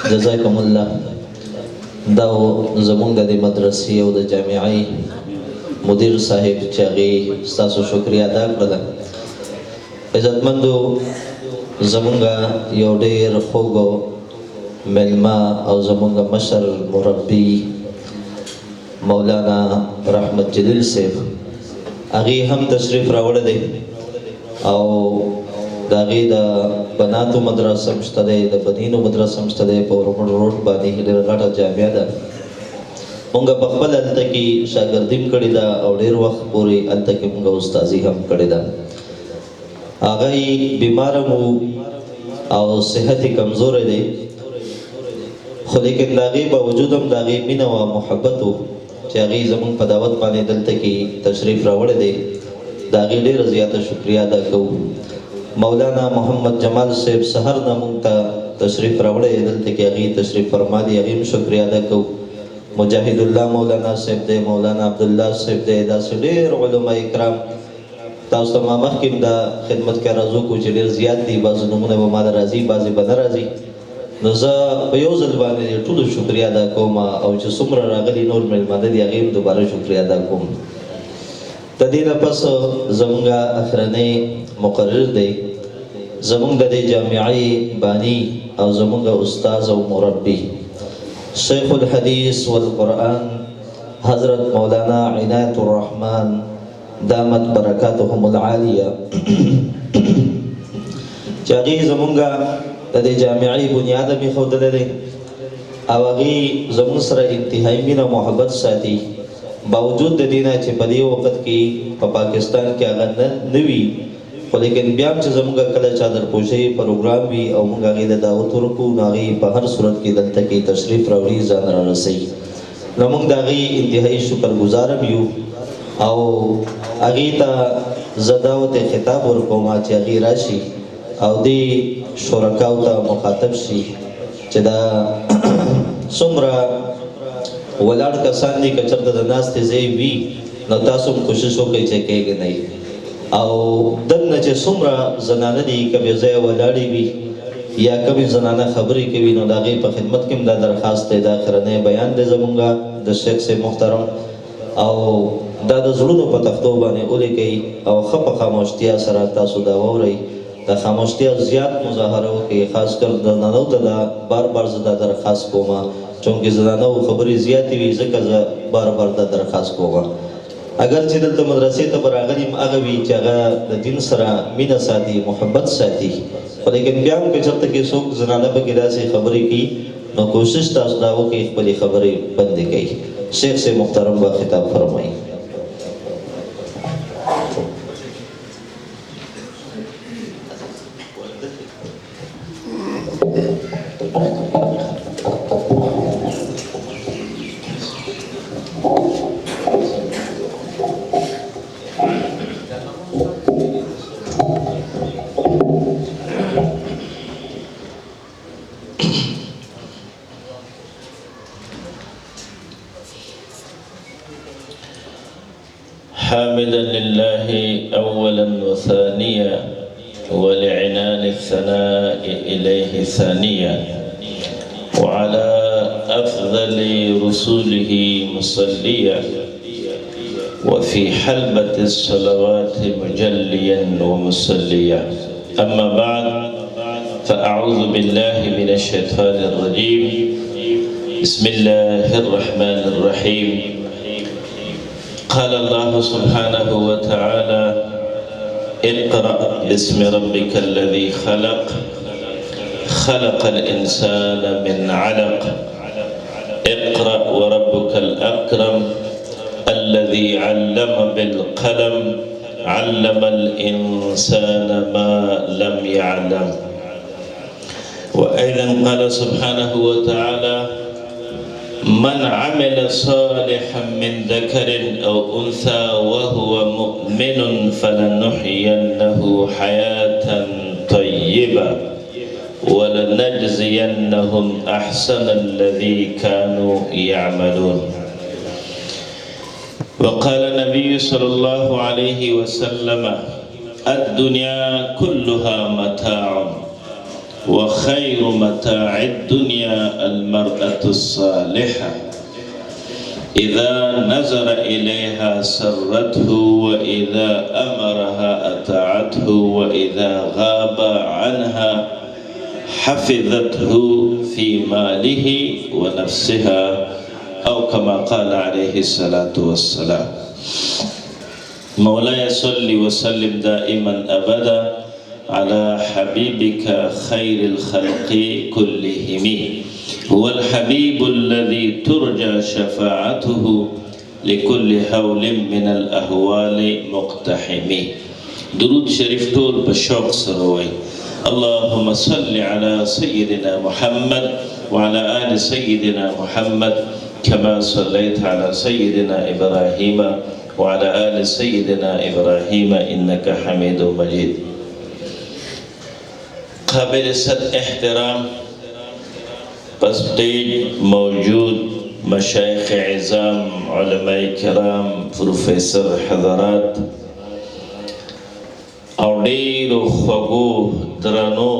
جزاکم الله. دا زمونږ د مدرسې او د جامعې مدیر صاحب چې هغې ستاسو شکریه ادا کړله. عزتمندو زمونږ یو ډېر خوږ میلمه او زمونږ مشر مربي مولانا رحمت جلیل صاحب هغې هم تشریف راوړی دی او د هغې د بناتو مدرسه هم شته دی، د بنینو مدرسه هم شته دی. په ورمړ روډ باندې ډېره غټه جامعه ده. مونږ په خپله هلته کې شاګردي هم کړې ده او ډېر وخت پورې هلته کې مونږ استازي هم کړې ده. هغه یې بیماره مو او صحت یې کمزوری دی، خو لیکن د هغې باوجود هم د هغې مینه او محبت و چې هغې زمونږ په دعوت باندې دلته کې تشریف راوړی دی. د هغې ډېره زیاته شکریه ادا کوو. مولانا محمد جمال صاحب سحر نه مونږ ته تشریف راوړی دی، دلته کې هغې تشریف فرما دی، هغې هم شکریه ادا کوو. مجاهد الله مولانا صاحب دی، مولانا عبدالله صاحب دی، داسې ډېر علما کرام تاسو ته ما مخکې د خدمت کې عرض وکړو چې ډېر زیات دي، بعضې نومونه به ما ته راځي، بعضې به نه راځي. نو زه په یو ځل باندې ټولو شکریه ادا کوم او چې څومره راغلي نور مېلمانه دي هغې هم دوباره شکریه ادا کوم. د دې نه پس زمونږ اخرنی مقرر دی، زمونږ د دې جامعې بانی او زمونږ استاذ او مربي شیخ الحدیث والقرآن حضرت مولانا عنایت الرحمن دامت برکاتهم العالیه چې هغې زمونږ د دې جامعې بنیاد هم ایښودلی دی او هغې زمونږ سره انتهایي مینه او محبت ساتي، باوجود د دې نه چې په دې وخت کې په پاکستان کې هغه نه وي، خو لیکن بیا هم چې زمونږ کله چادرپوشۍ پروګرام وي او موږ هغې ته دعوت ورکړو نو هغې په هر صورت کې دلته کې تشریف راوړي، ځان رارسوي. نو موږ د هغې انتهایي شکرګزار هم یو او هغې ته زه دعوت خطاب ورکوم چې هغې راشي او دې شرکاو ته مخاطب شي چې دا څومره ولاړ کسان دي، که چېرته د ناستې ځای وي نو تاسو هم کوشش وکړئ چې کېږدئ او دلته چې څومره زنانه دي که بې ځایه ولاړې وي یا کمې زنانه خبرې کوي نو د هغې په خدمت کې هم دا درخواست دی. دا اخرنی بیان دی زمونږ د شیخ صاحب محترم او دا د زړونو په تختو باندې ولیکئ او ښه په خاموشتیا سره تاسو دا واورئ. د خاموشتیا زیات مظاهره وکړئ، خاص کر د زنانو ته دا بار بار زه دا درخواست کوم چونکې زنانو خبرې زیاتې وي، ځکه زه بار بار دا درخواست کوم. اگر چې دلته مدرسې ته به راغلي یم هغه وي چې هغه د دین سره مینه ساتي، محبت ساتي، خو لیکن بیا هم که چېرته کې څوک زنانه پکې داسې خبرې کوي نو کوشش تاسو دا وکړئ خپلې خبرې بندې کړئ. شیخ صاحب محترم به خطاب فرمایي. حامدا لله أولا وثانيا ولعنان الثناء إليه ثانيا وعلى أفضل رسوله مصليا وفي حلبة الصلوات مجليا ومصليا. أما بعد فأعوذ بالله من الشيطان الرجيم. بسم الله الرحمن الرحيم. قال الله سبحانه وتعالى اقرأ باسم ربك الذي خلق خلق الإنسان من علق اقرأ وربك الأكرم الذي علم بالقلم علم الإنسان ما لم يعلم. وأيضا قال سبحانه وتعالى من عمل صالحا من ذكر أو أنثى وهو مؤمن فلنحيينه حياة طيبة ولنجزينهم أحسن الذي كانوا يعملون. وقال النبي صلى الله عليه وسلم الدنيا كلها متاع وخير متاع الدنيا المرأة الصالحة إذا نظر إليها سرته وإذا أمرها أطاعته وإذا غاب عنها حفظته في ماله ونفسها أو كما قال عليه الصلاة والسلام. مولاي صل وسلم دائما أبدا على حبيبك خير الخلق كلهم، هو الحبيب الذي ترجى شفاعته لكل هول من الأهوال مقتحم. درود شريف طول بشوق سروي. اللهم صل على سيدنا محمد وعلى آل سيدنا محمد كما صليت على سيدنا إبراهيم وعلى آل سيدنا إبراهيم إنك حميد مجيد. قابل صد احترام بسطيج موجود مشايخ عظام علماء کرام پروفیسر حضرات او ډیرو خوږو درنو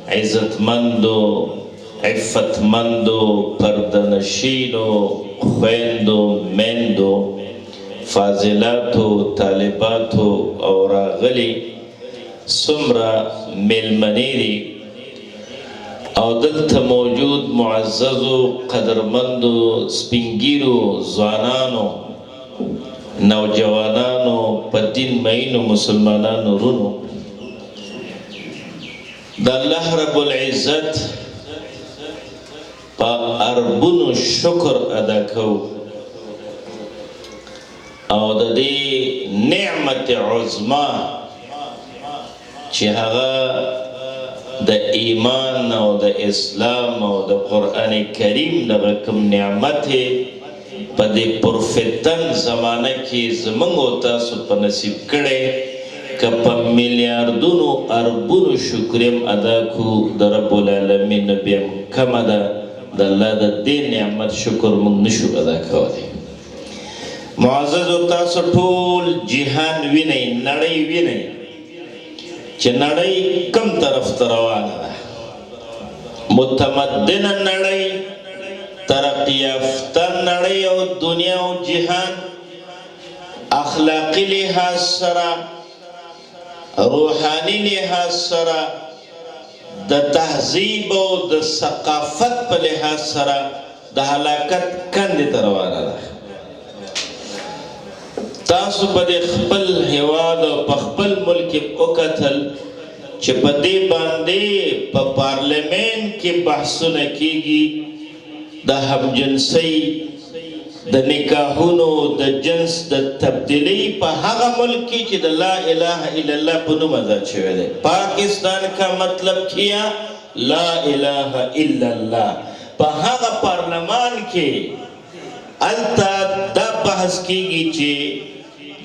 عزتمندو عفتمندو پردنشینو خویندو میندو فاضلاتو طالباتو او راغلی سمرا میلمنی دی او دلته موجود معززو قدرمندو سپینگیرو ځوانانو نوجوانانو په دین مینو مسلمانانو رونو د الله رب العزت په اربونو شکر ادا کو او د دې نعمت عظما چې هغه د ایمان او د اسلام او د قرآن کریم دغه کوم نعمت په دې پرفتن زمانه کې زموږ او تاسو په نصیب کړی که په میلیاردونو اربونو شکریم ادا کو د رب العالمین بیا کمه ده د الله د دې نعمت شکر موږ نشو ادا کولی. معززو تاسو ټول جهان وینئ نړۍ وینئ چې نړۍ کم طرف ته روانه ده. متمدنه نړۍ ترقی یافته نړۍ او دنیا او جهان اخلاقی لحاظ سره روحانی لحاظ سره د تهذیب او د ثقافت په لحاظ سره د هلاکت کندې ته روانه ده. تاسو په خپل هیواد او په خپل ملک وکتل چې په دې باندې په پارلیمنت کې بحثونه کیږي د همجنسۍ د نکاحونو د جنس د تبدیلی په هغه ملک کې چې د لا اله الا الله په نوم آزاد شوی دی. پاکستان کا مطلب کیا لا اله الا الله. په هغه پارلمان کې البته دا بحث کیږي چې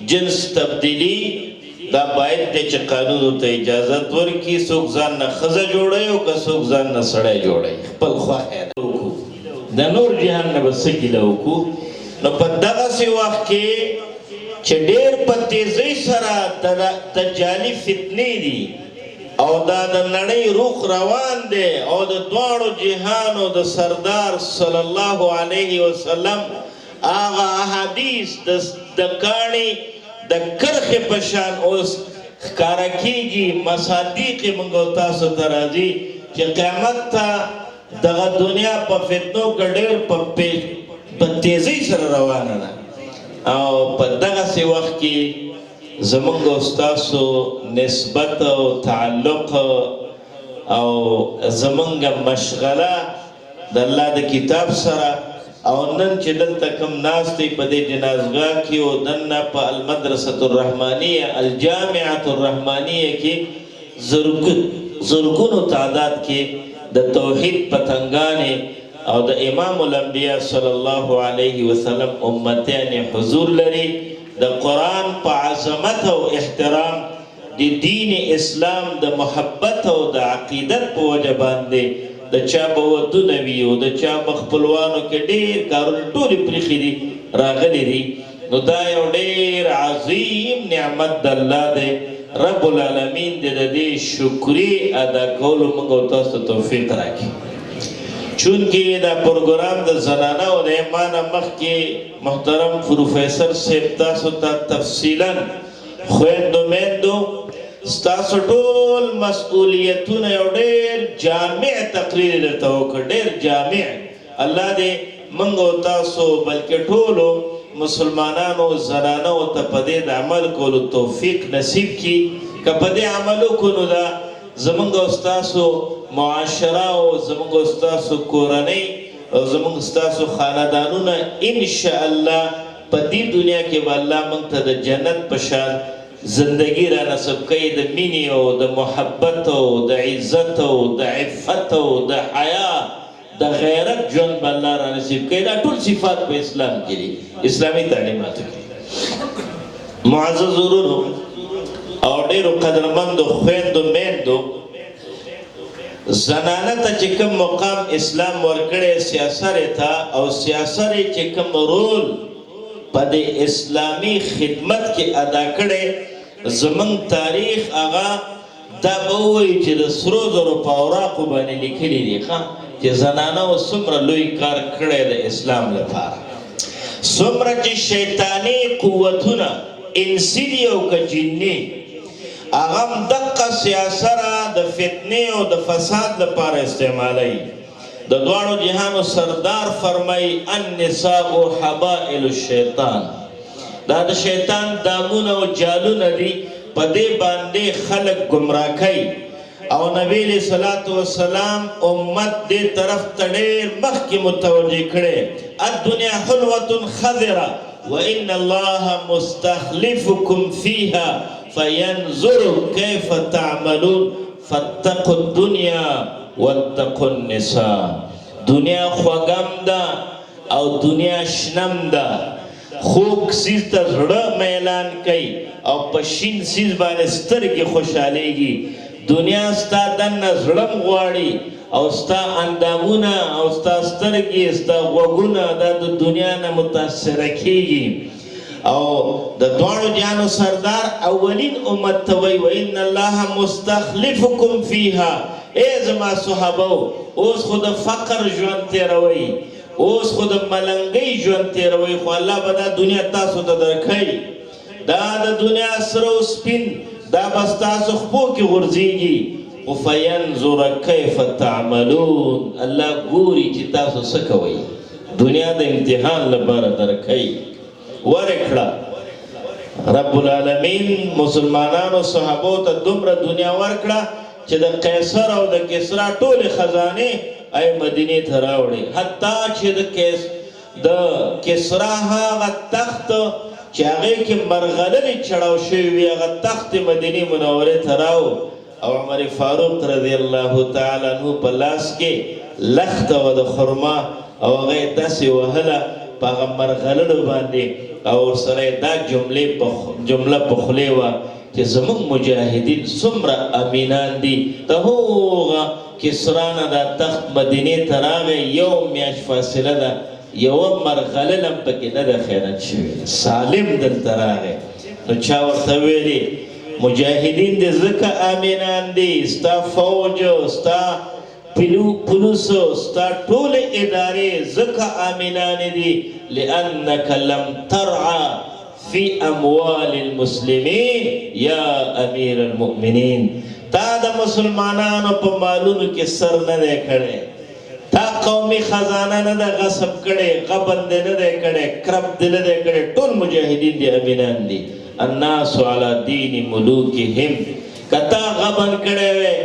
جنس تبدیلی دا باید دی چې قانون ته اجازت ورکړي. څوک ځان نه ښځه جوړوي او که څوک ځان نه سړی جوړوي خپل خواهی وکړو د نور جهان نه به څه ګیله وکړو. نو په دغسې وخت کې چې ډېر په تیزۍ سره د جعلي فتنې دي او دا د نړۍ روح روان دی او د دواړو جهانو د سردار صلی الله علیه وسلم هغه احادیث د کاڼي د کرښې په شان اوس ښکاره کېږي. مصادیق یې موږ او تاسو ته راځي چې قیامت ته دغه دنیا په فتنو کې ډېر په تیزۍ سره روانه ده او په دغسې وخت کې زموږ او ستاسو نسبت او تعلق او زموږ مشغله د الله د کتاب سره او نن چې دلته کوم ناست دی په دې جنازګاه کې او دننه په المدرسة الرحمانیه الجامعة الرحمانیه کې زرګونو تعداد کې د توحید پتنګانې او د امام الانبیاء صلی الله علیه وسلم امتیان حضور لري. د قرآن په عظمت او احترام د دین اسلام د محبت او د عقیدت په وجه باندې د چا به ودونه وي او د چا په خپلوانو کې ډېر کارونه ټولې پرېښي دي راغلي دي. نو دا یو ډېر عظیم نعمت د الله دی رب العالمین دې د دې شکرې ادا کولو موږ او تاسو ته توفیق راکړي. چونکې دا پروګرام د زنانه او د ایمانه مخکې محترم پروفیسر صاحب تاسو ته تفصیلا خویندو میندو ستاسو ټول مسئولیتونه یو ډېر جامع تقریر درته وکړ، ډېر جامع. الله دې موږ او تاسو بلکې ټولو مسلمانانو زنانو ته په دې د عمل کولو توفیق نصیب کړي. که په دې عمل وکړو نو دا زموږ او ستاسو معاشره او زموږ او ستاسو کورنۍ او زموږ ستاسو خاندانونه انشاءالله په دې دنیا کې به الله موږ ته د جنت په شان زندگی را نصب کوي، د مینې او د محبت او د عزت او د عفت او د حیا د غیرت ژوند به الله را نصیب کوي. دا ټول صفات په اسلام کې دي، اسلامي تعلیماتو کې. معزز ورونو او ډېرو قدرمندو خویندو میندو، زنانه ته چې کوم مقام اسلام ورکړی سیاسر ته او سیاسر چې کوم رول په د اسلامي خدمت کې ادا کړی، زمونږ تاریخ هغه دا به ووایي چې د سرو زرو په اوراقو باندې لیکلي دي چې زنانو څومره لوی کار کړی د اسلام لپاره. څومره چې شیطاني قوتونه انسي دي او که جني، هغه هم دقه سیاسره د فتنې او د فساد لپاره استعمالوي. د دواړو جهانو سردار فرمایي النساء حبائل الشیطان، دا د شیطان دامونه او جالونه دي، په دې باندې خلک ګمراه کوي. او نبی علیہ الصلوۃ والسلام امت دې طرف ته ډېر مخکې متوجه کړي. الدنیا حلوة خضرة وإن الله مستخلفكم فيها فینظر کیف تعملون فاتقوا الدنیا واتقوا النساء. دنیا خوږم ده او دنیا شنم ده، خوږ سیز ته زړه میلان کوي او په شین سیز باندې سترګې خوشحالیږي. دنیا ستا دننه زړم غواړي او ستا اندامونه او ستا سترګې ستا غوږونه دا د دنیا نه متاثره کیږي. او د دواړو جهانو سردار اولین امت ته وایي وان الله مستخلفکم فیها. ای زما صحابه، اوس خو د فقر ژوند تیروئ، اوس خو د ملنګۍ ژوند تیروئ، خو الله به دا دنیا تاسو ته درکوي. دا د دنیا سره او سپین دا به ستاسو خپو کې غورځېږي. خو فینظر کیف تعملون، الله ګوري چې تاسو څه کوئ. دنیا د امتحان لپاره درکوي. ورکړه رب العالمین مسلمانانو صحابو ته دومره دنیا ورکړه چې د قیصر او د کسرا ټولې خزانې ای مدینې ته راوړې. حتی چې د کسرا هغه تخت چې هغې کې مرغلرې چړاو شوي وي، هغه تخت مدینې منورې ته راو او عمر فاروق رضی الله تعالی عنه په لاس کې لخته وه د خرما او هغه یې داسې وهله په هغه مرغلرو باندې او ورسره دا جمله په خولې وه چې زموږ مجاهدین څومره امینان دي. د هغه کسرا نه دا تخت مدینې ته راغی، یو میاشت فاصله ده، یوه مرغلل هم پکې نه ده خیرات شوې، سالم دلته راغی. نو چا ورته ویلي مجاهدین دې ځکه امینان دي، ستا فوج ستا پولیسو ستا ټولې ادارې ځکه امینان دي لأنک لم ترعى فی اموال المسلمین یا امیر المؤمنین. تا د مسلمانانو په مالونو کې سر نه دی کړی، تا قومي خزانه نه ده غصب کړی، غبن دې نه دی کړی، کرب دې نه دی کړی. ټول مجاهدین دي امینان دي. الناس علی دین ملوکهم. که تا غبن کړی وی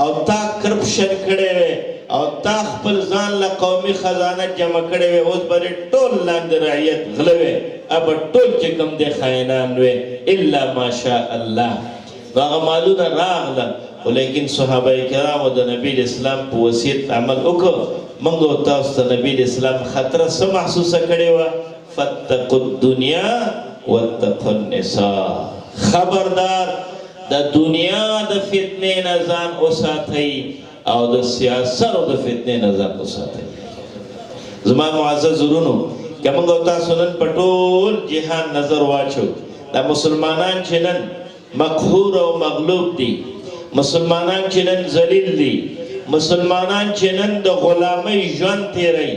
او تا کرپشن کړی وی او تا خپل ځان له قومي خزانه جمع کړی وی، اوس به ټول لاندې رعیت غله وی، ابه ټول چې کوم دی خاینان وی الا ماشاء الله. هغه مالونه راغله، خو لیکن صحابه کرامو د نبی اسلام په وصیت عمل وکړ. موږ او تاسو ته نبی اسلام خطره څه محسوسه کړې وه؟ فاتقوا الدنیا واتقوا النساء. خبردار د دنیا د فتنې نه ځان وساتئ او د سیاست او د فتنې نه ځان وساتئ. زما معزز ورونو، که موږ او تاسو نن په ټول جهان نظر واچو، دا مسلمانان چې نن مقهور او مغلوب دي، مسلمانان چې نن ذلیل دي، مسلمانان چې نن د غلامۍ ژوند تیری،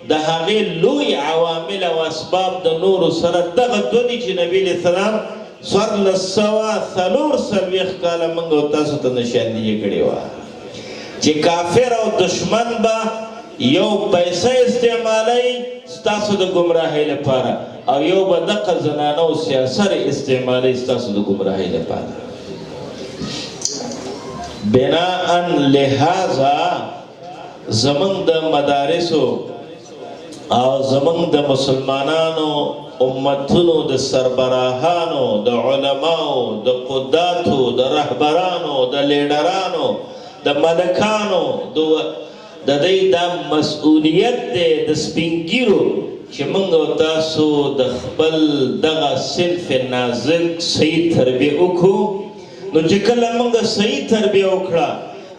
د هغې لوی عوامل او اسباب د نورو سره دغه دوه دي چې نبي علیه السلام 1440 کاله موږ او تاسو ته نشاندهي کړې وه چې کافر او دشمن به یو پیسه استعمالوي ستاسو د ګمراهۍ لپاره او یو به دغه زنانه او سیاست استعمالوي ستاسو د ګمراهۍ لپاره. بناء لہذا زمونږ د مدارسو او زمونږ د مسلمانانو امتونو د سربراهانو د علماو د قداتو د رهبرانو د لیډرانو د ملکانو د دوی دا مسؤلیت دی د سپینګیرو چې موږ او تاسو د خپل دغه صنف نازک صحیح تربیه وکړو. نو چې کله موږ صحیح تربیه وکړه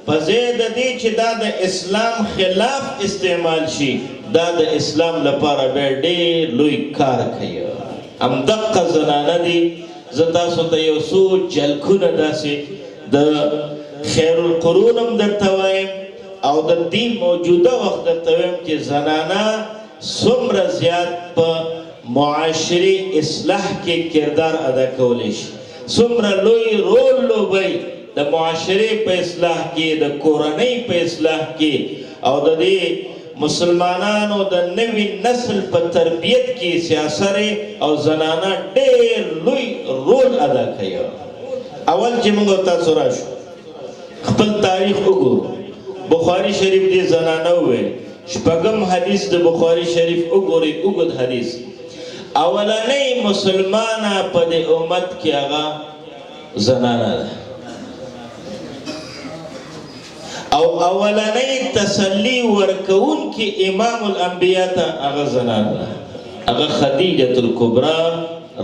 په ځای د دې چې دا د اسلام خلاف استعمال شي دا د اسلام لپاره به ډېر لوی کار کوي. همدغه زنانه دي زه تاسو ته یو څو جلکونه داسې د خیر القرون هم درته وایم او د دې موجوده وخت درته وایم چې زنانه څومره زیات په معاشري اصلاح کې کردار ادا کولی شي، څومره لوی رول لوبوي د معاشرې په اصلاح کې، د کورنۍ په اصلاح کې او د دې مسلمانانو د نوي نسل په تربیت کې سیاست او زنانه ډېر لوی رول ادا کوي. اول چې موږ تاسو راشو خپل تاریخ وګورو. بخاری شریف دې زنانه وویل، شپږم حدیث د بخاری شریف وګورئ، اوږد حدیث. اولنۍ مسلمانه په دې امت کې هغه زنانه ده او اولنۍ تسلی ورکوونکې امام الانبیا ته هغه زنانه ده، هغه خدیجة الکبرى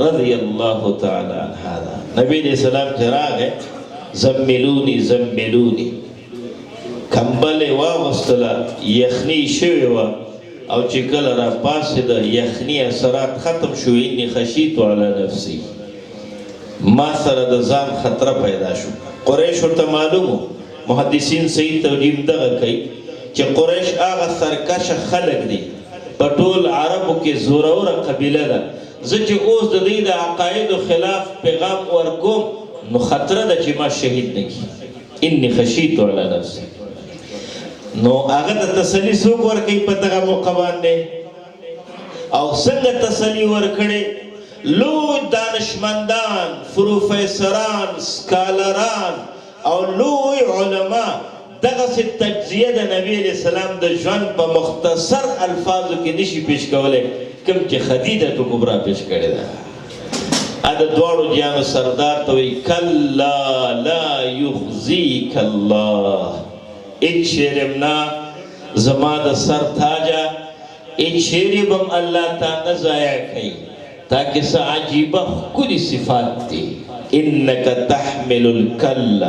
رضی الله تعالی عنها ده. نبی علیہ السلام چې راغی زملونی زملونی کمبلې واغوستله، یخني شوې وه او چې کله را پاڅېده یخني اثرات ختم شو. انی خشیت علی نفسی، ما سره د ځان خطره پیدا شو. قریش ورته معلوم و، محدثین صحیح توجیه دغه کوي چې قریش هغه سرکشه خلک دي په ټول عربو کې زوروره قبیله ده. زه چې اوس د دوی د عقایدو خلاف پیغام ورکوم نو خطره ده چې ما شهید نه کړي. انی خشیت علی نفسی. نو هغه د تسلی څوک ورکوي په دغه موقع باندې او څنګه تسلی ورکړي؟ لوی دانشمندان، پروفیسران، سکالران او لوی علما دغسې تجزیه د نبی علیه السلام د ژوند په مختصر الفاظو کې نشي پیش کولی کوم چې خدیجة کبرا پیش کړې ده. د دواړو جهانو سردار ته وایي کلا لا یخزیک الله، هیڅ شیرم نه زما د سر تاجه، هیڅ شیرې به هم الله تا نه ضایع کوي. تاکہ سا عجیبہ ښکلي صفات دي. انک تحمل الکل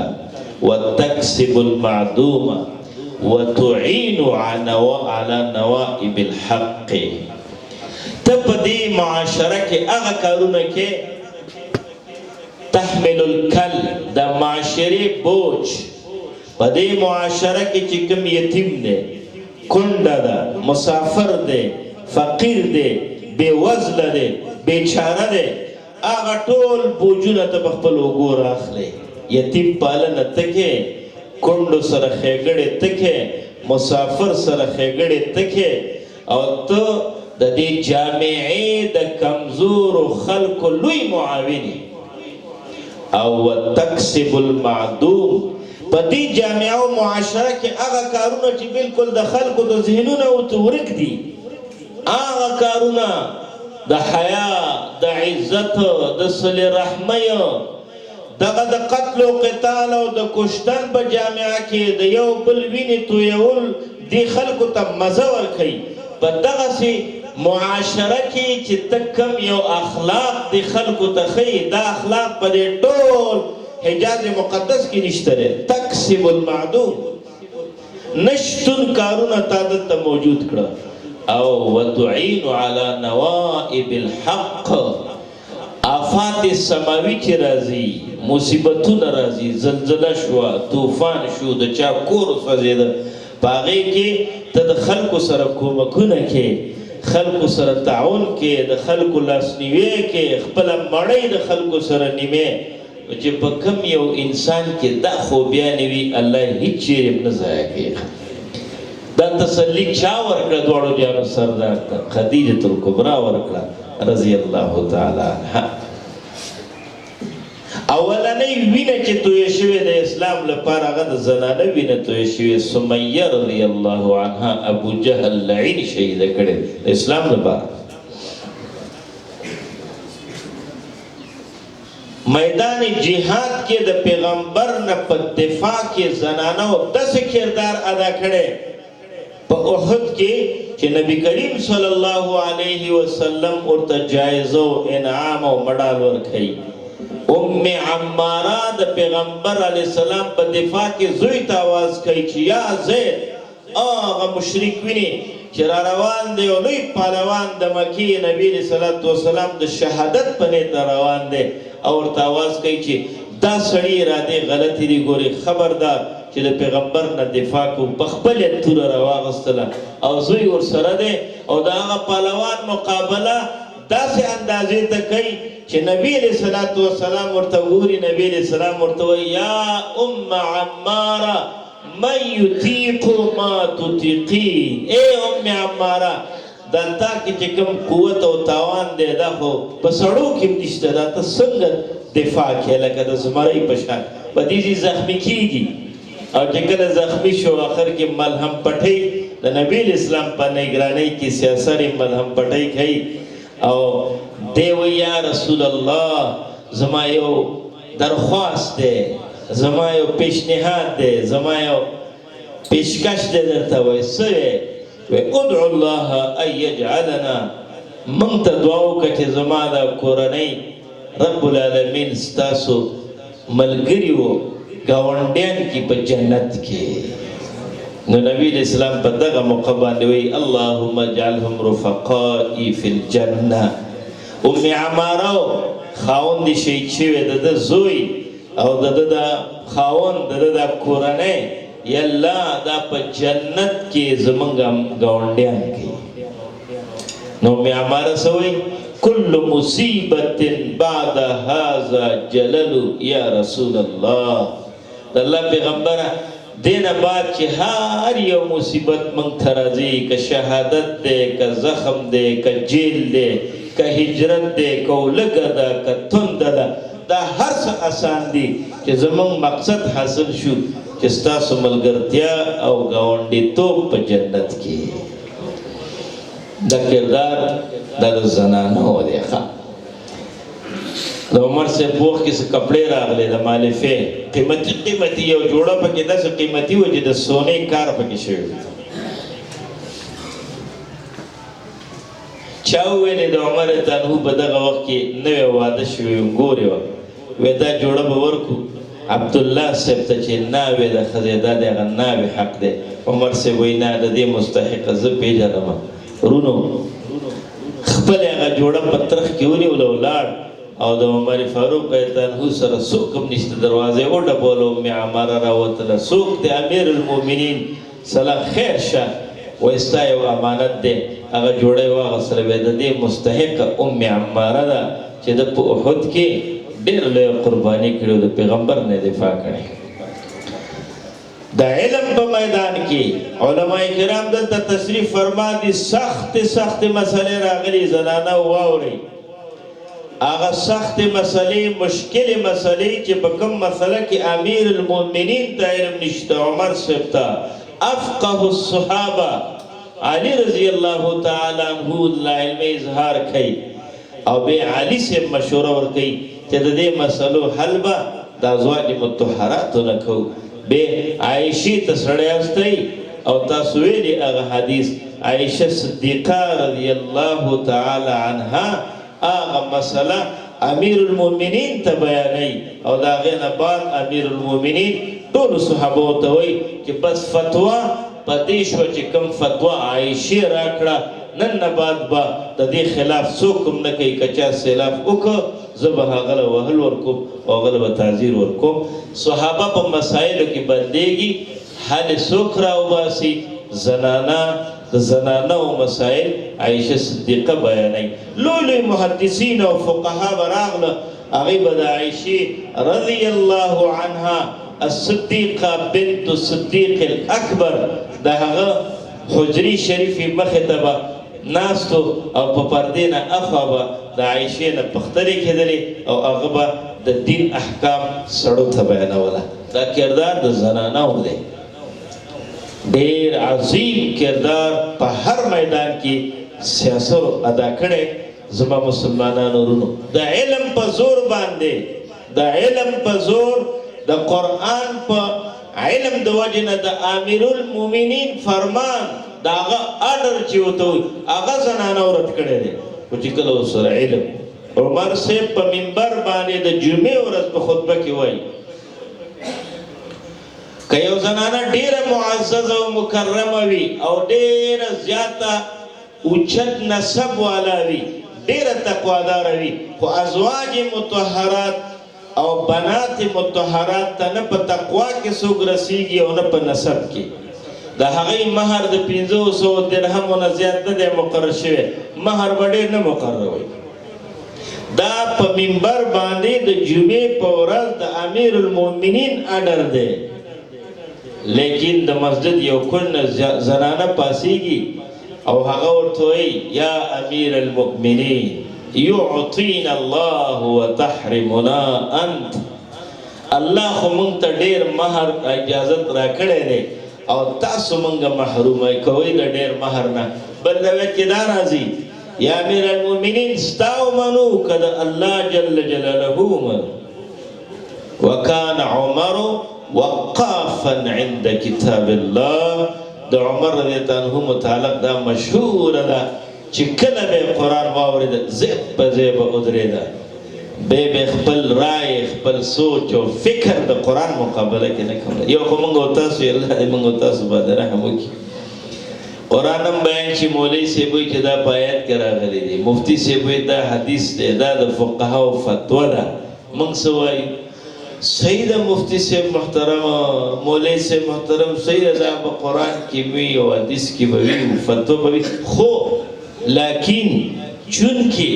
وتکسب المعدوم وتعین علی نوائب الحق. ته په دې معاشره کې هغه کارونه کې تحمل الکل د معاشرې بوج، په دې معاشره کې چې کوم یتیم دی، کونډه ده، مسافر دی، فقیر دی، بے وزله دی، بیچاره دی، هغه ټول بوجونه ته په خپل اوږو راخلې. یتیم پالنه ته کې، کونډو سره ښېګړې ته کې، مسافر سره ښېګړې ته کې او ته د دې جامعې د کمزورو خلکو لوی معاوني او وتکسب المعدوم. په دې جامعه او معاشره کې هغه کارونه چې بالکل د خلکو د ذهنونو ورته ورک دي، هغه کارونه د حیا، د عزت، د صلې رحمۍ، دغه د قتل و قتال او د کشتن په جامعه کې د یو بل وینې تویول دې خلکو ته مزه ورکوي. په دغسې معاشره کې چې ته کم یو اخلاق دې خلکو ته ښیي، دا اخلاق په دې ټول حجاز مقدس کې نشته دی. تکسب المعدوم، نشتون کارونه تا دلته موجود کړه او وتعین علی نوائب الحق، آفات سماوي چې راځي، مصیبتونه راځي، زلزله شوه، طوفان شو، د چا کور وسوځېده، په هغې کې ته د خلکو سره کومکونه کې، خلکو سره تعاون کې، د خلکو لاسنیوی کې، خپله مړۍ د خلکو سره نیمې، چې په کم یو انسان کې دا خوبیانې وي، الله هیڅ چیرې نه ضایع کوي. دا تسلی چا ورکړه؟ دواړو جانو سردار ته خدیجة الکبرا ورکړه رضی الله تعالی عنها. اولنۍ وینه چې تویه شوې د اسلام لپاره هغه د زنانه وینه تویه شوې، سمیه رضی الله عنها ابو جهل لعین شهیده کړې د اسلام لپاره. میدان جهاد کې د پیغمبر نه په دفاع کې زنانو داسې کردار ادا کړی په احد کې چې نبی کریم صلی الله علیه وسلم ورته جایزه او انعام او مډال ورکړي. ام عماره د پیغمبر علیه السلام په دفاع کې زوی ته آواز کوي چې یا زید، هغه مشرک ویني چې را روان دی او لوی پهلوان د مکې نبی علیه الصلاة والسلام د شهادت په نیت روان دی، او ورته آواز کوي چې دا سړی ارادې غلطې دي، ګورې خبردار چې د پیغمبر نه دفاع کوو. په خپله توره راواغېستله او زوی ورسره دی، او د هغه پهلوان مقابله داسې اندازې ته کوي چې نبی علیه الصلاة والسلام ورته ګوري، نبی علیه السلام ورته وایي یا ام عماره من یطیق ما تطیقین. ای ام عماره، دا تا کې چې کوم قوت او توان دی دا خو په سړو کې هم نشته، دا ته څنګه دفاع کوې لکه د زمرۍ په شان؟ په دې ځای زخمي کېږي، او چې کله زخمي شو آخر کې ملهم پټۍ د نبی اسلام په نگرانۍ کې سیاسر ملهم پټۍ کوي، او دی وایي یا رسول الله زما یو درخواست دی، زما یو پیشنهاد دی، زما یو پیشکش دی درته. وایي څه وی ادعو الله ان یجعلنا، موږ ته دعا وکړه چې زما د کورنۍ رب العالمین ستاسو ملګري و ګاونډیان کې په جنت کې. نو نبی اسلام په دغه موقع باندې وی اللهم اجعلهم رفقائي فی الجنه. ام عماره خاوند شهید شوی د ده زوی او د ده د خاوند د ده د کورنۍ، یا الله دا په جنت کې زمونږ ګاونډیان کوي. نو ام عماره څه وایي؟ کل مصیبت بعد هذا جلل یا رسول الله. د الله پیغمبره دینه بعد چې هر یو مصیبت موږ ته راځي، که شهادت دی، که زخم دی، که جیل دی، که هجرت دی، که ولږه ده، که تنده ده، دا هر څه اسان دي چې زموږ مقصد حاصل شو چې ستاسو ملګرتیا او ګاونډیتوب په جنت کې. دا کردار دا د زنانو دی. د عمر صاحب په وخت کې څه کپړې راغلې د مالفې، قیمتي قیمتي یو جوړه پکې داسې قیمتي وه چې د سونې کار پکې شوی و. چا وویلې د عمر تانهو په دغه وخت کې نوې واده شوې ګورې وه، وی دا جوړه به ورکړو عبدالله صاحب ته چې ناوې د ښځې دا د هغه ناوې حق دی. عمر صاحب وایي نه، د دې مستحقه زه پېژنم. ورونو خپل هغه جوړه په ترخ کې ونیوله ولاړ، او د عمر فاروق تانهو سره څوک هم نشته، دروازې وډبوله. ام عماره راوتله، څوک دی؟ امیر المؤمنین سلام خیر شه، وایي ستا یو امانت دی. هغه جوړه یې واخیستله، وایي د دې مستحقه ام عماره ده چې د په احد کې ډېر لویه قرباني کړې او د پیغمبر نه دفاع کړې. د علم په میدان کې علماء کرام دلته تصریف فرما دي، سخت سخت مسئلې راغلي، زنانه واورئ. هغه سخت مسئلې، مشکل مسئلې چې په کوم مسئله کې امیر المؤمنین ته علم نشته، عمر صاحب ته افقه الصحابه علی رضی الله تعالی عنہ لا علم اظهار کوي، او به علی صاحب مشوره ورکوي چې د دې مسلو حل به د ازواج مطهراتو نه کوو. به عایشې ته سړی استئ او تاسو ویلي هغه حدیث، عایشه صدیقه رضی الله تعالی عنها هغه مسله امیر المؤمنین ته بیانوي، او د هغې نه بعد امیر المؤمنین ټولو صحابو ته وایي چې بس فتوا په دې شوه چې کوم فتوا عایشې راکړه، نن نه بعد به د دې خلاف څوک هم نه کوي. که چا خلاف وکړه زه به هغه له وهل ورکوم او هغه له به تعزیر ورکوم. صحابه په مسایلو کې بندېږي، حل څوک راوباسي؟ زنانه، د زنانه او مسائل عائشه صدیقه بیانوي. لوی لوی محدثین او فقها به راغله، هغوی به د عائشې رضی الله عنها الصدیقه بنت الصدیق الاکبر د هغه حجري شریفې مخې ته به ناستو او په پردې نه اخوا به د عایشې نه پوښتنې کېدلې او هغه به د دین احکام سړو ته بیانوله. دا کردار د زنانو دی، ډېر عظیم کردار په هر میدان کې سیاست ادا کړی. زما مسلمانانو ورونو، د علم په زور باندې، د علم په زور، د قرآن په علم د وجې نه د امیر المؤمنین فرمان د هغه اډر چې ورته وي هغه زنانو رد کړی دی. خو چې کله ورسره علم، عمر صاحب په منبر باندې د جمعې ورځ په خطبه کې وایي که یو زنانه ډېره معززه او مکرمه وي او ډېره زیاته اوچت نسب والا وي، ډېره تقواداره وي، خو ازواج مطهرات او بنات مطهرات ته نه په تقوا کې څوک رسیږي او نه په نسب کې، د هغې مهر د 500 درهمو نه زیات نه دی مقرر شوی، مهر به ډېر نه مقرر وي. دا په منبر باندې د جمعې په ورځ د امیر المؤمنین اډر دی. لیکن د مسجد یو کل نه زنانه پاسیږي او هغه ورته وایي یا امیر المؤمنین یعطینا الله وتحرمنا انت، الله خو مونږ ته ډېر مهر اجازت راکړی دی او تاسو مونږه محرومه کوئ د ډېر مهر نه. بل روایت کې دا راځي یا امیر المؤمنین ستا ومنو که د الله جل جلاله ومنو. وکان عمر وقافا عند کتاب الله، د عمر رضی الله عنه متعلق دا مشهوره ده چې کله به قرآن واورېده زیب په زیب ودرېده، به خپل رای، خپل سوچ او فکر د قرآن مقابله کې نه کوله. یو خو موږ او تاسو یې الله دې موږ او تاسو باندې رحم وکړي. قرآن هم بیان چې مولوي صاحب وایي چې دا په آیت کې راغلی دی، مفتي صاحب وایي دا حدیث دی، دا د فقهاو فتوا ده. موږ څه وایو؟ صحیح ده مفتی صاحب محترم، مولوی صاحب محترم، صحیح ده دا په قرآن کې وي او حدیث کې به وي، فتوا به وي، خو لیکن چونکې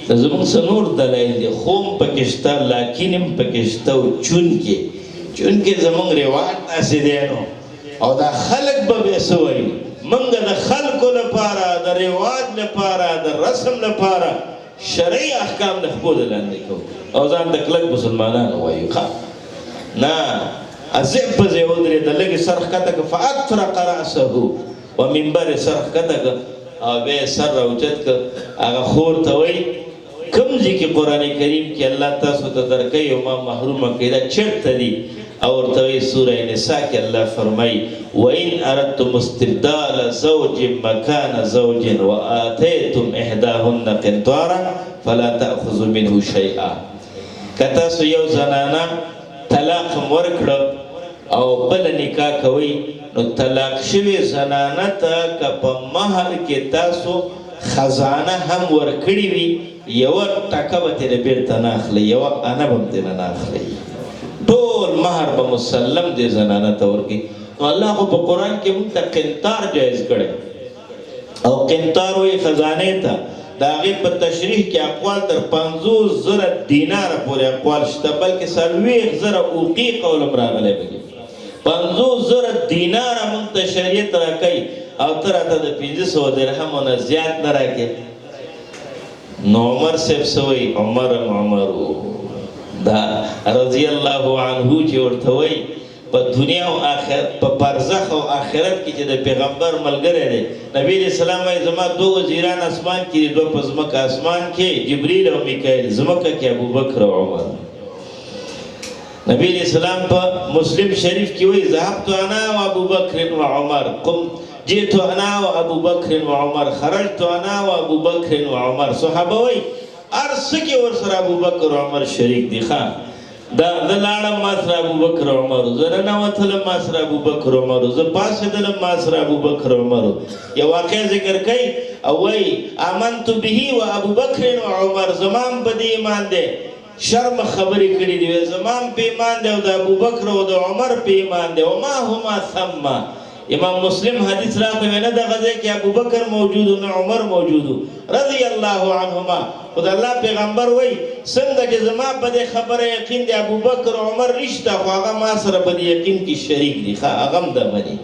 زموږ څه نور دلایل دي، خو هم پکې شته، لیکن هم پکې شته او چونکې زموږ رواج داسې دی نو او دا خلک به بیا څه وایي. موږ د خلکو لپاره، د رواج لپاره، د رسم لپاره شرعي احکام د خپل لاندې کوو او ځان د کلک مسلمانانو وایو. نه ازیب په ځای ودرېده، لږې سر ښکته کړه، فاطرق رأسه و منبر سر ښکته کړه او بیا یې سر راوچت کړه. هغه خور ته وایي کوم ځای کې قرآن کریم کې الله تاسو ته درکوي او ما محرومه کوي دا چېرته دي؟ او ورته وایي سوره نساء کې الله فرمایي وإن أردتم استبدال زوج مكان زوج وآتيتم إحداهن قنطارا فلا تأخذوا منه شيئا. که تاسو یو زنانه طلاق ورکړه او بل نکاح کوئ نو طلاق شوې زنانه ته که په مهر کې تاسو خزانه هم ورکړې وي یوه ټکه به ترې بېرته نه اخلئ، یوه انه به هم ترې نه اخلئ، ټول مهر به مسلم دې زنانه ته ورکړي. نو الله خو په قرآن کې موږ ته قنطار جایز کړی او قنطار وایي خزانې ته. د هغې په تشریح کې اقوال تر 50,000 دیناره پورې اقوال شته، بلکې 40,000 اوقي قول هم راغلی پکې. 50,000 دیناره موږ ته شریعت راکوي او ته راته د 500 درهمو نه زیات نه راکړې. نو عمر صاحب څه وایي؟ عمر دا رضی الله عنه چې ورته وایي په دنیا او آخرت، په برزخ او آخرت کې چې د پیغمبر ملګری دی. نبی علیہ السلام وایي زما 2 وزیران اسمان کې دي، 2 په ځمکه، اسمان کې جبریل او میکائیل، ځمکه کې ابوبکر او عمر. نبی علیہ السلام په مسلم شریف کې وایي ذهبت انا وابوبکر وعمر، جئت انا وابوبکر وعمر، خرجت انا وابوبکر وعمر. صحابه وایي هر څه کې ورسره ابوبکر او عمر شریک دي. دا زه لاړم ما سره ابوبکر عمر زه ننوتلم ما سره ابوبکر عمر زه پاڅېدلم ما سره ابوبکر عمر یو واقع ذکر کوي او وایي آمنت به و ابوبکر و عمر زما هم په دې ایمان دی شرم خبرې کړي دي زما هم په ایمان دی او د ابوبکر او د عمر په ایمان دی وما هما ثم امام مسلم حدیث راته نه دغه ځای کې ابوبکر موجود نه عمر موجود رضی الله عنهما خدای الله پیغمبر وای څنګه چې زما په دې خبره یقین دی ابوبکر عمر رښتا خو هغه ما سره په یقین کې شریک دي ښه هغه هم د مني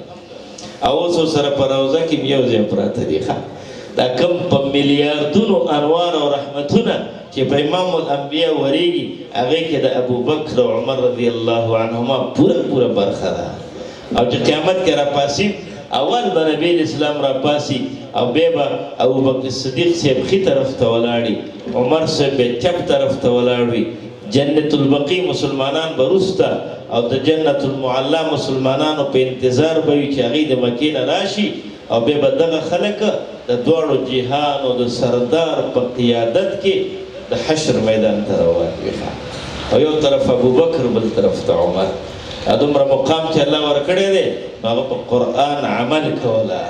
او اوس سره په روزه کې یو ځای پراته دي ښه دا کم په میلیاردونو انوار او رحمتونه چې په امام الانبیاء ورېږي هغې کې د ابوبکر او عمر رضی الله عنهما پوره برخه ده او چې قیامت کې راپاسي اول به نبی اسلام راپاسي او بیا به ابوبکر صدیق صاحب ښي طرف ته ولاړي عمر صاحب به چپ طرف ته ولاړ وي جنت البقی مسلمانان به وروسته او د جنت المعلا مسلمانانو په انتظار به وي چې هغوی د مکې نه راشي او بیا به دغه خلک د دواړو جهانو د سردار په قیادت کې د حشر میدان ته روان وي او یو طرف ابوبکر بل طرف ته عمر دومره مقام چې الله ورکړی دی هغه په قرآن عمل کوله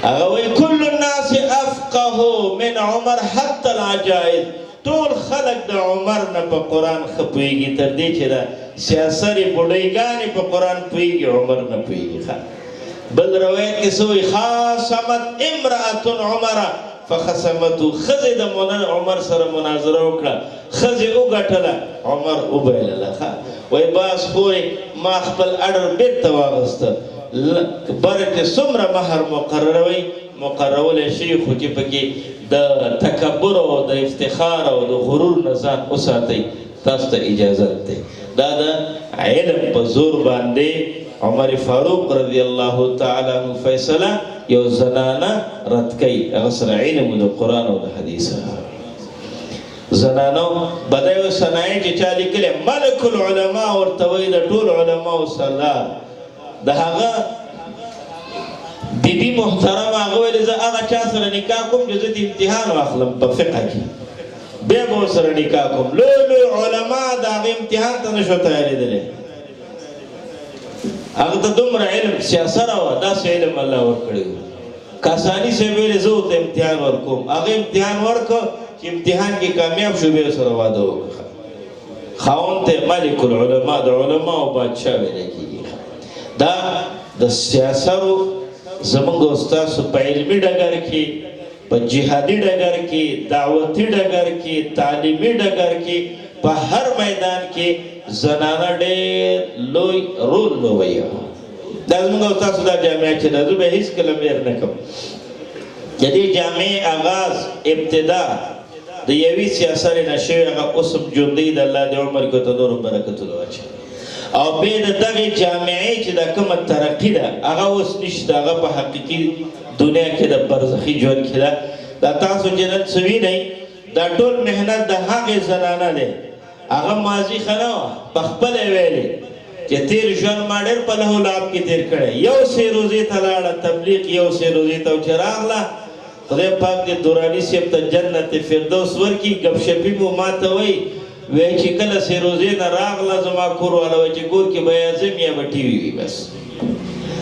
هغه وایي کل الناس افقه من عمر حتی العجائز ټول خلک د عمر نه په قرآن ښه پوهېږي تر دې چې د سیاسرې بوډۍ په قرآن پوهېږي عمر نه پوهېږي بل روایت کې څه وایي خاصمت امرأة عمر فخصمته ښځې د عمر سره مناظره وکړه ښځې وګټله عمر وبایلله وای باز خورې ما خپل اډر بیرته واغسته بره کې څومره مهر مقرروئ مقررولی شي خو چې پکې د تکبر او د افتخار او د غرور نه ځان وساتئ تاسو ته اجازت دی دا د علم په زور باندې عمر فاروق رضی الله تعالی عنہ فیصله یو زنانه رد کوي هغه سره علم د قرآن او د حدیث زنانو بدایو صنایع چې چا لیکلي ملک العلماء ورته وایي د ټول علماو سردار د هغه بیبي محترمه هغه ویلې زه هغه چا سره نکاح کوم چې زه د امتحان واخلم په فقه کې بیا به ورسره نکاح کوم لوی علما د هغې امتحان ته نشو تیارېدلی هغه ته دومره علم سیاسره وه داسې علم الله ورکړی و کاساني صاحب ویلې زه ورته امتحان ورکوم هغه امتحان ورکړه چې امتحان کې کامیاب شو بیا سره واده وکړه خاوند ته ملک العلماء د علماو بادشاه ویلی کېږي دا د سیاسرو زموږ او ستاسو په علمي ډګر کې په جهادي ډګر کې دعوتي ډګر کې تعلیمي ډګر کې په هر میدان کې زنانه ډېر لوی رول لوبوي دا زموږ او ستاسو دا جامعه چې ده زه به هېڅکله مېر نه کوم د دې جامعې آغاز ابتدا د یوې سیاسرې نه شوې هغه اوس هم ژوندۍ د الله د عمر کې ورته نورو برکتونه واچوي او بیا د دغې جامعې چې دا کومه ترقي ده هغه اوس نشته هغه په حقیقي دنیا کې د برزخي ژوند کې ده دا تاسو چې نن څه وینئ دا ټول محنت د هغې زنانه دی هغه ماضي ښه نه وه پخپله یې ویلې چې تیر ژوند ما ډېر په لهو لعب کې تیر کړی یو سې روزې ته لاړه تبلیغ یو سې روزې ته چې راغله خدای پاک دې دوراني صاحب ته جنت فردوس ورکړي ګپشپي مو ماته وایي وایي چې کله سې روزې نه راغله زما کور والا وایي چې کور کې به یا ځم یا به ټي وي وي بس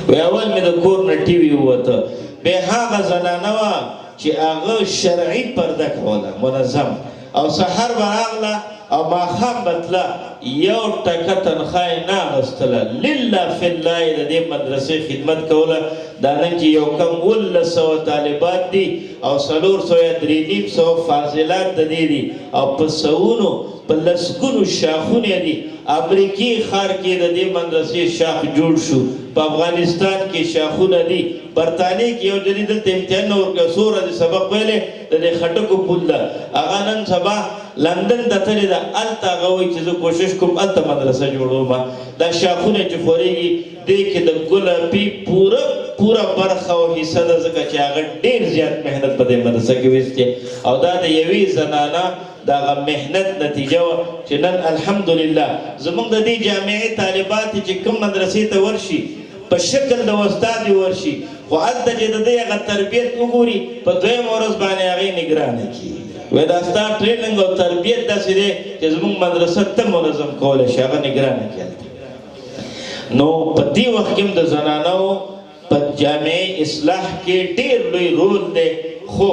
وایي اول مې د کور نه ټي وي ووته بیا هغه زنانه وه چې هغه شرعي پرده کوله منظم او سحر به راغله او ماښام به تله یو ټکه تنخواه یې نه اخیستله لله فی الله یې د دې مدرسې خدمت کوله دا نن چې یو کم 1900 طالبات دي او 400 یا 350 فاضلات د دې دي او په سوونو په لسګونو شاخونه دي امریکي ښار کې د دې مدرسې شاخ جوړ شو په افغانستان کې شاخونه دي برطانیې کې یو جدي دلته امتحان نه ورکړه څو ورځې سبق ویلی د دې خټکو پول ده هغه نن سبا لندن ته تللې ده هلته هغه وایي چې زه کوشش کوم هلته مدرسه جوړوم دا شاخونه چې خورېږي دې کې د ګلابي پوره برخه او حصه ده ځکه چې هغه ډېر زیات محنت په دې مدرسه کې ویستې او دا د یوې زنانه د هغه محنت نتیجه وه چې نن الحمدلله زموږ د دې جامعې طالبات چې کوم مدرسې ته ورشي په شکل د استاد ورشي خو هلته چې د دې هغه تربیت وګوري په دویمه ورځ باندې هغې نګرانه کېږي وې دا ستا ټریننګ او تربیت داسې دی چې زموږ مدرسه ته منظم کولی شي هغه نګرانه کېږي. نو په دې وخت کې د زنانو په جامع اصلاح کې ډېر لوی رول دی. خو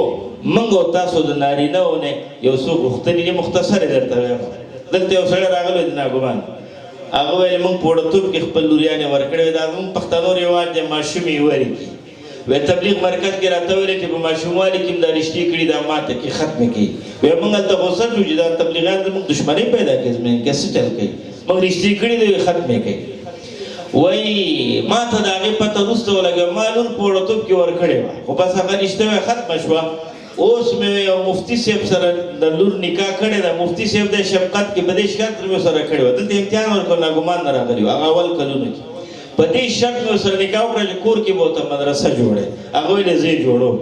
موږ او تاسو د نارینهو نه یو څو غوښتنې دي مختصرې درته وایم. دلته یو سړی راغلی دی ناګمان، هغه ویل موږ په وړوتوب کې خپل لوریانې ورکړې وې. دا زموږ پښتنو رواج دی ماشومې ورکړي. وی تبلیغ مرکز کې راته ویلې چې په ماشوموالي کې هم دا رشتې کړي دا ماته کې ختمې کړي. وی موږ هلته غوسه شو چې دا تبلیغیان زموږ دښمنۍ پیدا کړي، زموږ کې څه چل کوي، موږ رشتې کړي دي ختمې کوي. وایي ما ته د هغې پته وروسته ولګوه، ما لور په وړوتوب کې ورکړې وه، خو بس هغه رشته مې ختمه شوه. اوس مې یو مفتي صاحب سره د لور نکاح کړې ده. مفتي صاحب د شفقت کې په دې شرط مې ورسره کړې وه، دلته امتحان ورکړو ناګمان نه راغلي وو، هغه اول کلونو کې په دې شرط مې ورسره نکاح وکړه چې کور کې به ورته مدرسه جوړې. هغه ویلې زه یې جوړوم.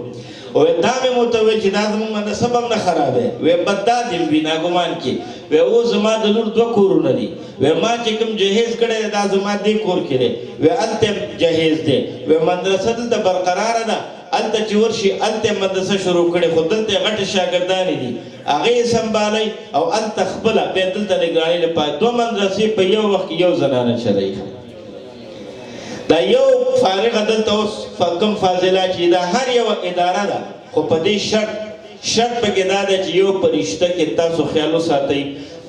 دا مې ورته وویل چې دا زموږ مدرسه به هم نه خرابوي. وی بد دا دې وي ناګمان کې. وی اوس زما د لور 2 کورونه دي. وی ما چې کوم جهیز کړی دی دا زما دې کور کې دی. وی هلته جهیز دی. وی مدرسه دلته برقراره ده، هلته چې ورشي هلته مدرسه شروع کړې، خو دلته یې غټې شاګردانې دي، هغې یې سنبالئ او هلته خپله بیا دلته نګرانۍ لپاره 2 مدرسې په یو وخت کې یو زنانه چلوي. دا یو فارغه دلته اوس کوم فاضله چې دا هر یوه اداره ده، خو په دې شرط پکې دا ده چې یو په رشته کې تاسو خیال وساتئ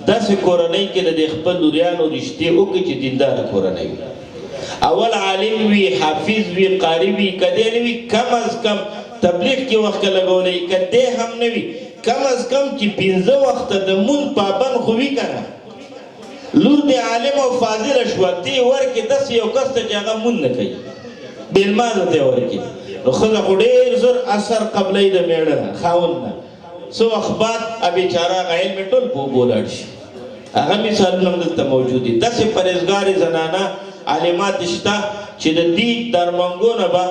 داسې کورنۍ کې د خپل لوریانو رشتې وکړئ چې دینداره کورنۍ وي. اول عالم وي، حافظ وي، قاري وي، که دی نه وي کم از کم تبلیغ کې وخت لګولی، که دی هم نه وي کم از کم چې 15 وخته د مونځ پابند خو وي که نه. لور دی عالم او فاضله شوه، ته یې ورکې داسې یو کس ته چې هغه مونځ نه کوي، بېلمازه ته یې ورکې، نو ښځه خو ډېر زر اثر قبلوي د مېړه نه خاوند نه. څه وخت بعد بېچاره هغه علم یې ټول په اوبو لاړ شي. هغه مثالونه هم دلته موجود دي. داسې پرهېزګارې زنانه عالمات شته چې د دې درمنګونه به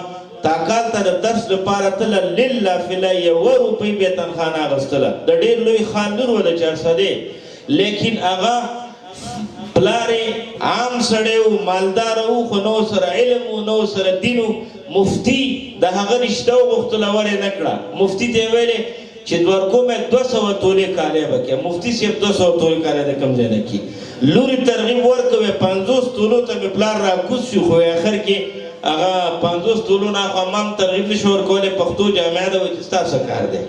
تاکال ته د درس لپاره تله لله فله 1 روپۍ به یې تنخوا نه اخیستله. د ډېر لوی خان لور وه د چارسدې، لیکن هغه پلار عام سړی و، مالداره و، خو نو سره علم و، نو سره دین و. مفتي د هغه رشته وغوښتله ور یې نه کړه. مفتي ته یې ویلې چې ورکوم 200 تولې کالی به کړې. مفتي صاحب 200 تولې کالی د کوم ځای نه کړي. لورې ترغیب ورکوې 50 تولو ته مې پلار راکوز شو، خو آخر کې هغه 50 تولو نه خو ما هم ترغیب نشو ورکولی. پښتو جامع ده وایي چې ستا څه کار دی.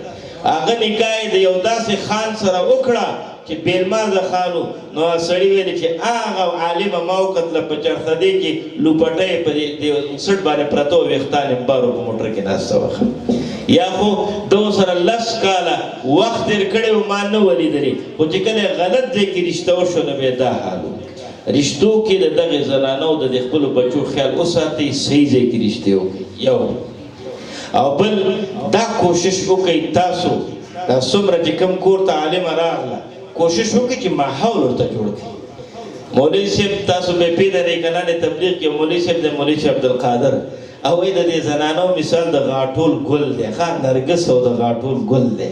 هغه نکاح یې د یو داسې خان سره وکړه چې بېلمازه خان و. نو سړي ویلې چې هغه عالمه ما وکتله په چرخدې کې لوپټۍ په دې سټ باندې پرته وه، ویښتان یې بارو په موټر کې ناسته وه. یا خو دو سره 10 کاله وخت تېر کړی و ما نه و لیدلې، خو چې کله غلط ځای کې رشته وشو نو بیا دا حال و. رشتو کې د دغې زنانو د خپلو بچو خیال وساتئ، صحیح ځای کې رشتې وکړئ. یو او بل دا کوشش وکئ تاسو دا څومره چې کوم کور ته عالمه راغله کوشش وکړئ چې ماحول ورته جوړ کړئ. مولوي صاحب تاسو به پیژنئ که نه د تبلیغ کې مولوي صاحب د مولوي صاحب عبدالقادر او د دې زنانو مثال د غاټول ګل دی، ښه نرګس او د غاټول ګل دی.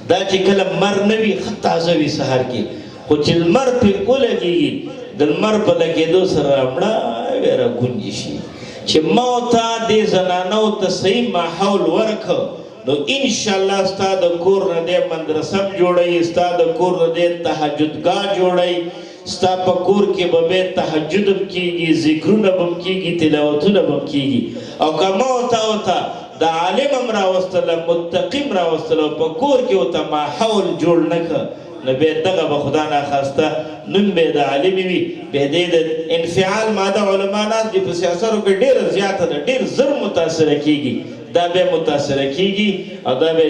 دا چې کله لمر نه وي ښه تازه وي سهار کې، خو چې لمر پرې ولګېږي د لمر په لګېدو سره مړاوې راګونجې شي. چې ما ته دې زنانو ته صحیح ماحول ورکړه نو انشاءالله ستا د کور نه دی مدرسه جوړوي، ستا د کور نه دی تهجدګاه جوړوي، ستا په کور کې به بیا تهجد هم کېږي، ذکرونه به هم کېږي، تلاوتونه به هم کېږي. او که ما ورته د عالم هم راوستله، متقي هم راوستله، په کور کې ورته ماحول جوړ نه کړه نو بیا دغه به خدا ناخواسته نوم به د عالمي وي. بیا دې د انفعال ماده علما ناست دي په سیاستو کې ډېره زیاته ده، ډېر زر متاثره کېږي. دا بیا متاثره کېږي او دا بیا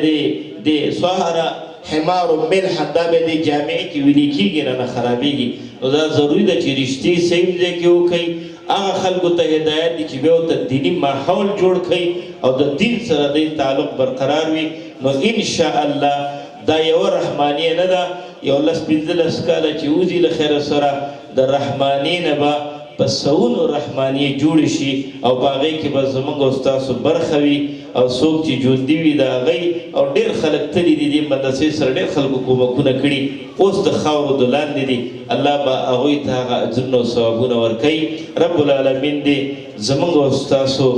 د سهره حمار و ملح دا به د جامع کې ویلي کېږي نه خرابېږي. نو دا ضروري ده چې رشتې صحیح ځای کې وکړئ. هغه خلکو ته هدایت دي چې بیا ورته دیني ماحول جوړ کړئ او د دین سره د تعلق برقرار وي. نو انشاءالله دا یو رحمانیه نه ده، یو 15 کاله چې وځي له خیره سره د رحمانیې نه به په سونو رحمانیې جوړې شي او په هغې کې به زموږ او ستاسو برخه وي. او څوک چې ژوندي وي د هغی او ډېر خلک تلي دي دې مدرسې سره ډېر خلکو کومکونه کړي، اوس د خاورو د لاندې دي. الله به هغوی ته هغه اجرونه او ثوابونه ورکوي. رب العالمین دې زموږ او ستاسو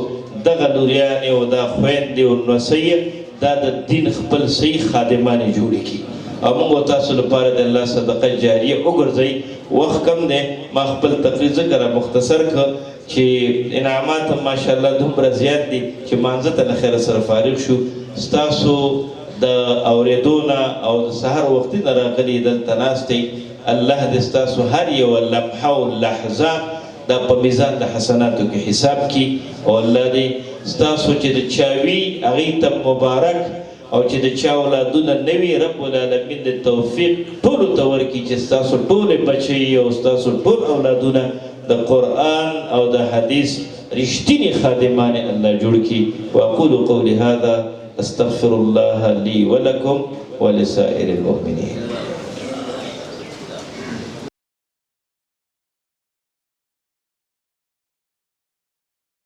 دغه لوریانې او دا خویندې او نوسۍ دا د دین خپل صحیح خادمانې جوړې کړي او موږ تاسو لپاره د الله صدقه جاریه وګرځئ. وخت کم دی، ما خپل تقریر ځکه را مختصر کړ چې انعامات هم ماشاءالله دومره زیات دي چې مانځه ته له خیره سره فارغ شو. ستاسو د اورېدو نه او د سهار وختي نه راغلي دلته ناستئ، الله دې ستاسو هر یوه لمحه او لحظه دا په میزان د حسناتو کې حساب کړي او الله دې ستاسو چې د چا وي هغې ته مبارک او چې د چا اولادونه نه وي رب العالمین د توفیق ټولو ته ورکړي چې ستاسو ټولې بچۍ او ستاسو ټول اولادونه د قرآن او د حدیث رښتینې خادمانې الله جوړ کړي. واقول قولي هذا استغفر الله لي ولكم ولسائر المؤمنين.